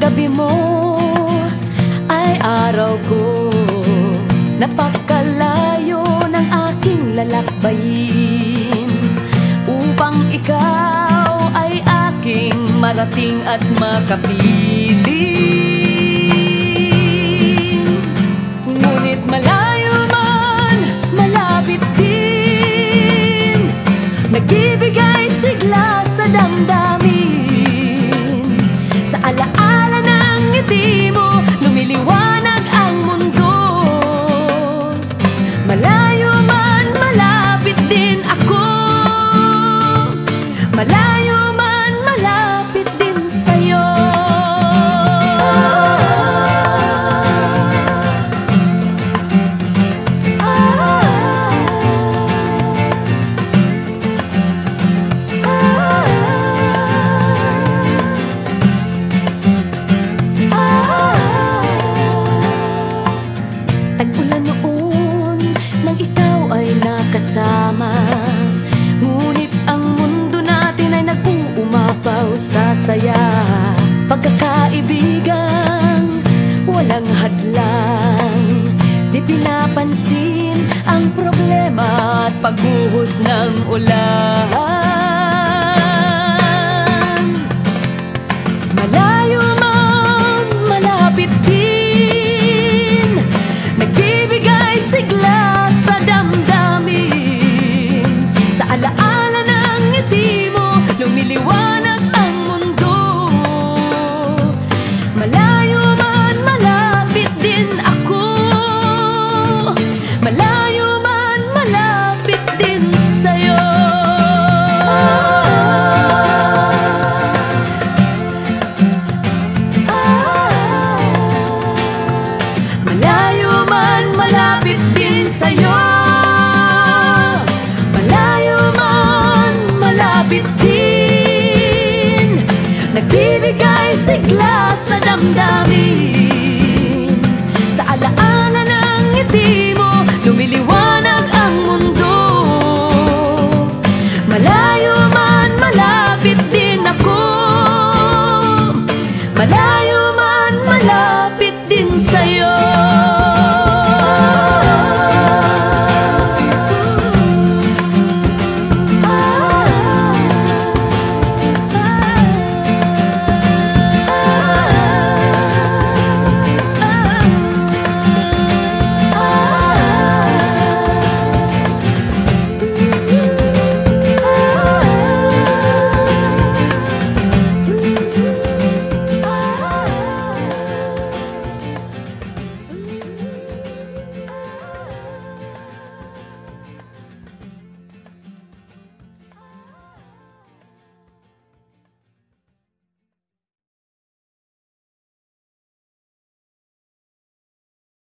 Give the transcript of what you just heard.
gabi mo ay araw ko. Napakalayo ng aking lalakbayin upang ikaw ay aking marating at makapiling. Ngunit malayo man, malapit din, nagbibigay sigla sa damdamin. Sa alaala ng ngiti mo, lumiliwanag ang mundo. Malayo man, malapit din ako. Malayo man, malapit din sa'yo. Tag-ulan noon nang ikaw ay nakasama, ngunit ang mundo natin ay nag-uumapaw sa saya. Pagkakaibigan, walang hadlang, di pinapansin ang problema at pagbuhos ng ulan. Malayo man, malapit din, nagbibigay sigla sa damdamin. Sa alaala ng ngiti mo, lumiliwanag ang mundo. Malayo man, malapit din ako. Malayo man, malapit din sa'yo. Malayo man, malapit din sa'yo. Malayo man, malapit din, nagbibigay sigla sa damdamin. Sa alaala ng ngiti mo, lumiliwanag ang mundo. Malayo man, malapit din ako. Malayo man, malapit